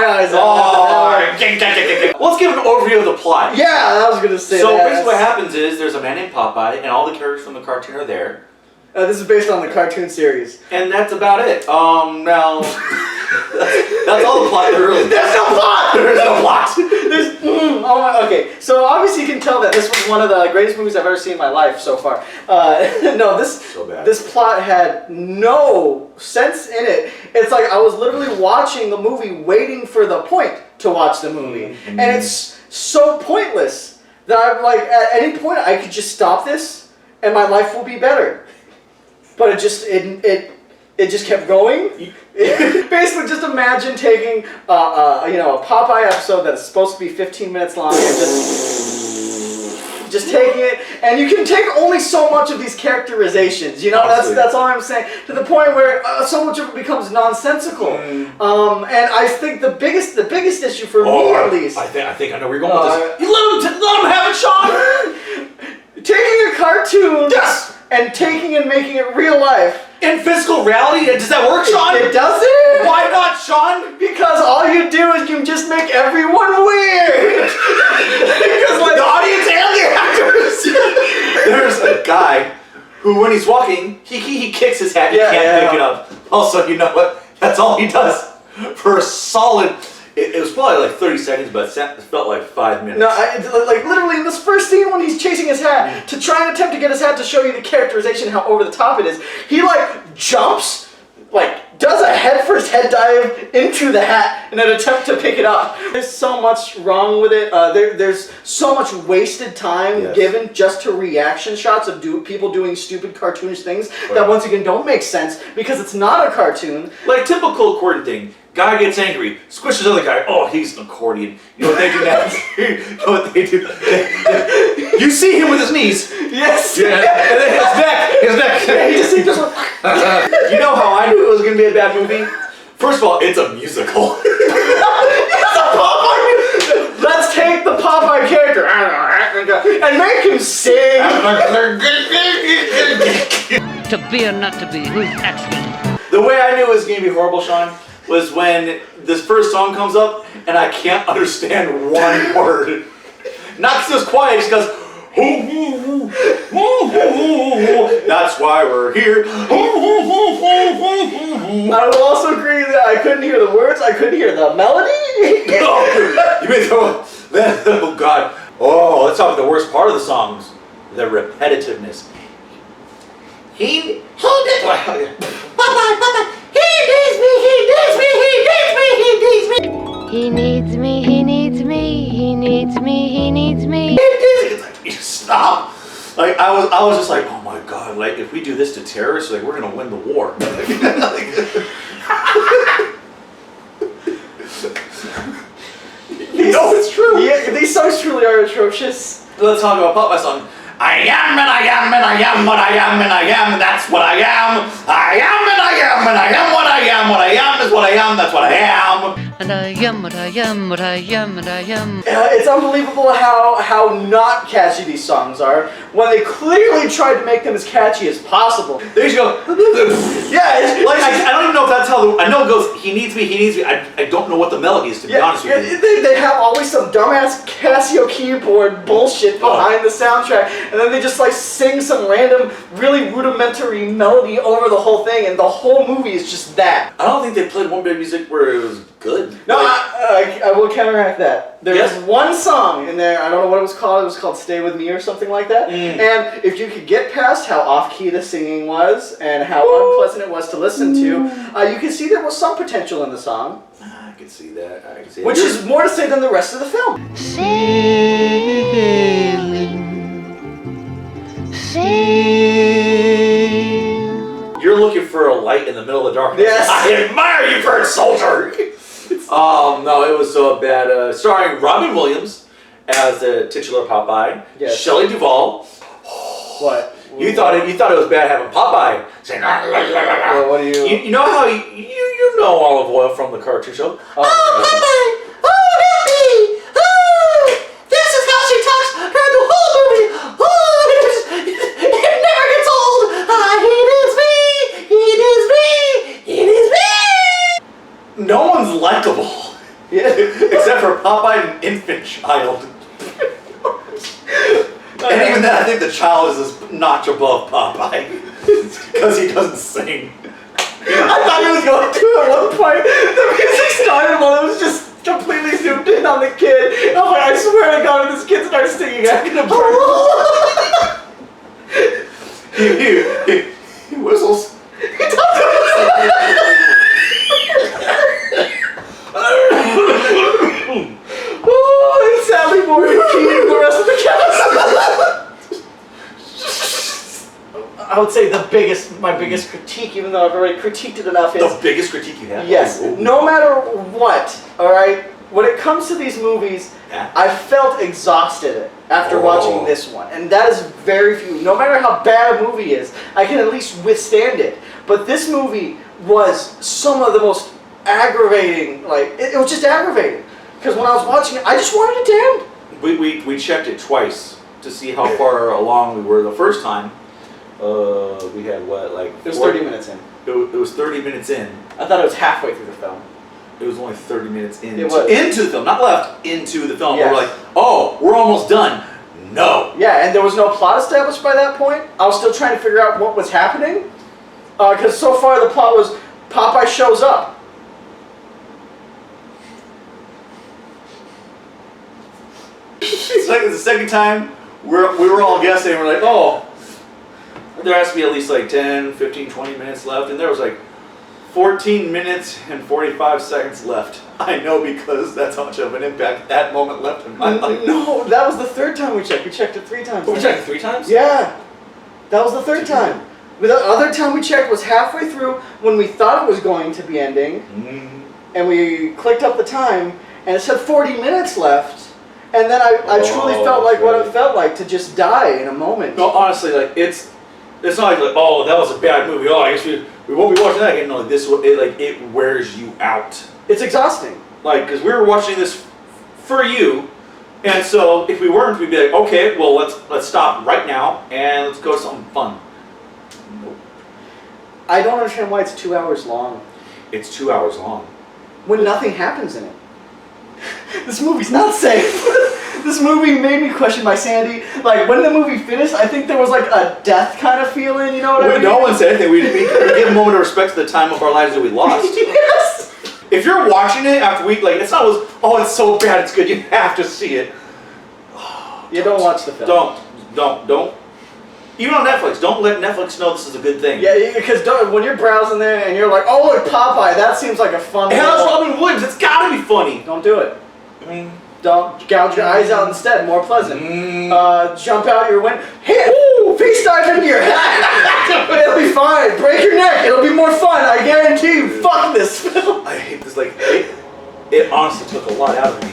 my eyes out. Let's give an overview of the plot. Yeah, I was gonna say so that. basically what happens is there's a man named Popeye, and all the characters from the cartoon are there. This is based on the cartoon series. And that's about it. Now... that's all the plot. There's no plot! There's no plot! Okay, so obviously you can tell that this was one of the greatest movies I've ever seen in my life so far. No, this plot had no sense in it. It's like I was literally watching the movie waiting for the point to watch the movie. And it's so pointless that I'm like, at any point I could just stop this and my life will be better. But it just kept going. Basically, just imagine taking a Popeye episode that's supposed to be 15 minutes long and just taking it, and you can take only so much of these characterizations. You know, that's all I'm saying. To the point where so much of it becomes nonsensical. And I think the biggest issue for me, at least, I think I know where you're going with this. You let him have it, Sean. Taking a cartoon, and taking and making it real life. In physical reality, does that work, Sean? It doesn't. Why not, Sean? Because all you do is you just make everyone weird. Because like the audience and the actors. There's a guy who, when he's walking, he kicks his hat. He can't pick it up. Also, you know what? That's all he does for a solid. It was probably like 30 seconds, but it felt like 5 minutes. No, like literally in this first scene when he's chasing his hat, to try and attempt to get his hat to show you the characterization, how over the top it is, he like jumps, like does a head-first head dive into the hat in an attempt to pick it up. There's so much wrong with it. There's so much wasted time given just to reaction shots of people doing stupid cartoonish things that once again don't make sense because it's not a cartoon. Like typical accordion thing. Guy gets angry, squishes the other guy. Oh, he's an accordion. You know what they do next? You know what they do? You see him with his knees. Yes. Yeah. And then his neck. Yeah, he just You know how I knew it was going to be a bad movie? First of all, it's a musical. It's a Popeye. Let's take the Popeye character and make him sing. To be or not to be, who's asking? The way I knew it was going to be horrible, Sean, was when this first song comes up and I can't understand one word. Not because it was quiet, just because that's why we're here. I will also agree that I couldn't hear the words, I couldn't hear the melody. You mean oh God. Oh, let's talk about the worst part of the songs. The repetitiveness. He needs me. Stop! Like I was just like, oh my God! Like if we do this to terrorists, like we're gonna win the war. You know it's true. Yeah, these songs truly are atrocious. Let's talk about Popeye song. I am and I am and I am what I am and I am, that's what I am. I am and I am and I am what I am. What I am is what I am, that's what I am. And I am what I am, what I am, and I am. It's unbelievable how not catchy these songs are when they clearly tried to make them as catchy as possible. They just go, yeah, it's like, I don't even know if that's how, I know it goes, he needs me, I don't know what the melody is, to be honest with you. They have always some dumbass Casio keyboard bullshit behind the soundtrack, and then they just like sing some random, really rudimentary melody over the whole thing, and the whole movie is just that. I don't think they played one bit of music where it was good. No, I will counteract that. There's one song in there, I don't know what it was called Stay With Me or something like that, and if you could get past how off-key the singing was, and how unpleasant it was to listen to, you can see there was some potential in the song. I can see that, Which is more to say than the rest of the film. You're looking for a light in the middle of the darkness. Yes. I admire you, bird soldier! No, it was so bad. Starring Robin Williams as the titular Popeye. Yes. Shelley Duvall. What? You thought it was bad having Popeye saying, well, what do you know how you know Olive Oil from the cartoon show? Oh, Popeye! Oh, help me! Oh, this is how she talks during the whole movie. Oh, it never gets old. It is me. No one's likable. Yeah, for Popeye an infant child. And even then, I think the child is a notch above Popeye. Because he doesn't sing. I thought he was going to at one point. The music started while it was just completely zoomed in on the kid. I was like, I swear to God, if this kid starts singing, I'm gonna burn. He whistles. He does. Oh, and sadly, Maureen Keating the rest of the cast. I would say my biggest critique, even though I've already critiqued it enough, is The biggest critique you have? yes. Oh. No matter what, all right. When it comes to these movies, Yeah. I felt exhausted after watching this one, and that is very few. No matter how bad a movie is, I can at least withstand it. But this movie was some of the most aggravating. Like it was just aggravating because when I was watching it, I just wanted it to end. We checked it twice to see how far along we were the first time. We had what, like... It was 30 minutes in. It was 30 minutes in. I thought it was halfway through the film. It was only 30 minutes in. It was. Into the film, not left, into the film. Yes. We're like, oh, we're almost done. No. Yeah, and there was no plot established by that point. I was still trying to figure out what was happening. Because so far the plot was Popeye shows up. It's like the second time we were all guessing. We're like, oh, there has to be at least like 10, 15, 20 minutes left. And there was like 14 minutes and 45 seconds left. I know because that's how much of an impact that moment left in my life. No, that was the third time we checked. We checked it 3 times. We checked it 3 times? Yeah. That was the third time. The other time we checked was halfway through when we thought it was going to be ending. And we clicked up the time and it said 40 minutes left. And then I truly felt like what it felt like to just die in a moment. No, honestly, like it's not like oh, that was a bad movie. Oh, I guess we won't be watching that again. No, it wears you out. It's exhausting. Like, because we were watching this for you, and so if we weren't, we'd be like, okay, well let's stop right now and let's go to something fun. Nope. I don't understand why it's 2 hours long. It's 2 hours long. When nothing happens in it. This movie's not safe. This movie made me question my sanity. Like, when the movie finished, I think there was like a death kind of feeling, you know what I mean? No one said anything. We give a moment of respect to the time of our lives that we lost. Yes! If you're watching it after it's not oh, it's so bad, it's good, you have to see it. You don't watch the film. Don't. Even on Netflix, don't let Netflix know this is a good thing. Yeah, because when you're browsing there and you're like, oh, look, Popeye, that seems like a fun Hell, it's Robin Williams, it's gotta be funny. Don't do it. I mean... Don't gouge your eyes out instead, more pleasant. Jump out your window. Hey, face dive into your hat. It'll be fine. Break your neck. It'll be more fun. I guarantee you. Fuck this film. I hate this. Like, it honestly took a lot out of me.